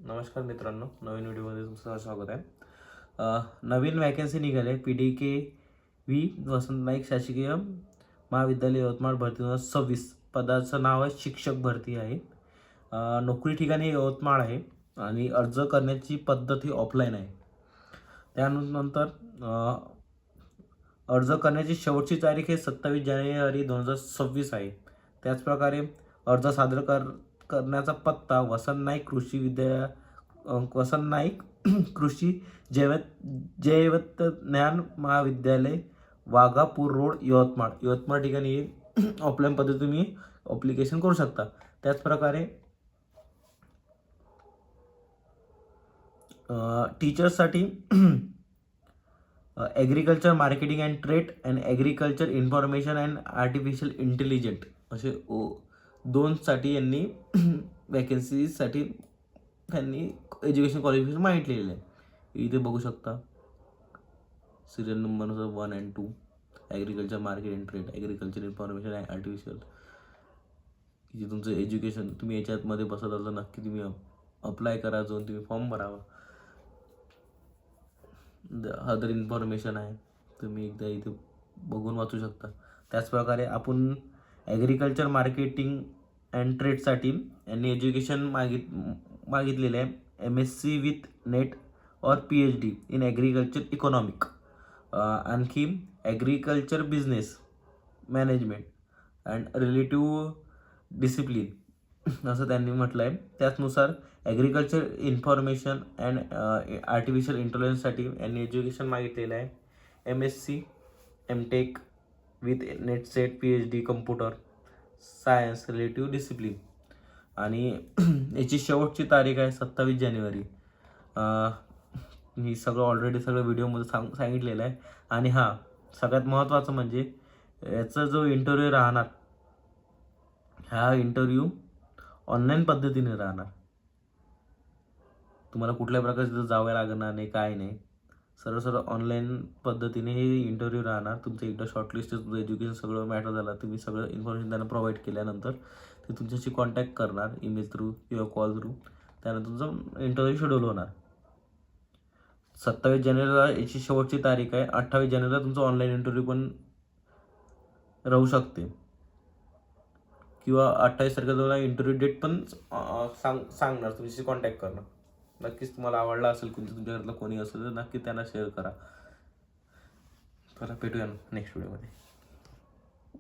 नमस्कार मित्रांनो, नवीन व्हिडिओमध्ये तुमचं स्वागत आहे. नवीन वॅकन्सी निघाले PDKV वसंत नाईक शासकीय महाविद्यालय यवतमाळ भरती 2026 पदाचं नाव आहे शिक्षक भरती आहे. नोकरी ठिकाणी यवतमाळ आहे आणि अर्ज करण्याची पद्धत ही ऑफलाईन आहे. त्यानंतर अर्ज करण्याची शेवटची तारीख आहे 27 जानेवारी 2026 आहे. त्याचप्रकारे अर्ज सादर करण्याचा पत्ता वसंत नाईक कृषी जैवतज्ञान महाविद्यालय वाघापूर रोड यवतमाळ ठिकाणी ऑफलाईन पद्धतीने तुम्ही ॲप्लिकेशन करू शकता. त्याचप्रकारे टीचर्ससाठी agriculture marketing and trade and agriculture information and artificial intelligent असे दोनसाठी यांनी वॅकन्सीसाठी त्यांनी एज्युकेशन क्वालिफिकेशन मागितलेलं आहे. इथे बघू शकता serial number 1 and 2 agriculture market and trade agriculture information and artificial. इथे तुमचं एज्युकेशन तुम्ही याच्यामध्ये बसत असाल तर नक्की तुम्ही अप्लाय करा, जाऊन तुम्ही फॉर्म भरावा. अदर इन्फॉर्मेशन आहे, तुम्ही एकदा इथे बघून वाचू शकता. त्याचप्रकारे आपण ॲग्रिकल्चर मार्केटिंग अँड ट्रेडसाठी यांनी एज्युकेशन मागितलेलं आहे MSc विथ नेट और PhD इन ॲग्रिकल्चर इकॉनॉमिक. आणखी agriculture business management and relative discipline असं त्यांनी म्हटलं आहे. त्याचनुसार ॲग्रिकल्चर इन्फॉर्मेशन अँड आर्टिफिशियल इंटेलिजन्ससाठी यांनी एज्युकेशन मागितलेलं आहे MSc MTech with net set PhD computer science relative discipline. आणि याची शेवटची तारीख आहे 27 जानेवारी. मी ऑलरेडी सगळं व्हिडिओमध्ये सांगितलेलं आहे. आणि सगळ्यात महत्त्वाचं म्हणजे याचा जो इंटरव्ह्यू राहणार, हा इंटरव्ह्यू ऑनलाईन पद्धतीने राहणार. तुम्हाला कुठल्या प्रकारचं जावं लागणार नाही, काय नाही. सरळ ऑनलाईन पद्धतीने हे इंटरव्ह्यू राहणार. तुमचं एकदा शॉर्टलिस्ट तुमचं एज्युकेशन सगळं मॅटर झालं, तुम्ही सगळं इन्फॉर्मेशन त्यांना प्रोव्हाइड केल्यानंतर ते तुमच्याशी कॉन्टॅक्ट करणार ईमेल थ्रू किंवा कॉल थ्रू. त्यानंतर तुमचा इंटरव्ह्यू शेड्यूल होणार. 27 जानेवारीला याची शेवटची तारीख आहे. 28 जानेवारीला तुमचा ऑनलाईन इंटरव्ह्यू पण राहू शकते किंवा 28 तारखेला इंटरव्ह्यू डेट पण सांगणार, तुमच्याशी कॉन्टॅक्ट करणार. नक्कीच तुम्हाला आवडला असेल, तुमच्या घरातला कोणी असेल तर नक्की त्यांना शेअर करा. चला भेटूया नेक्स्ट व्हिडिओमध्ये.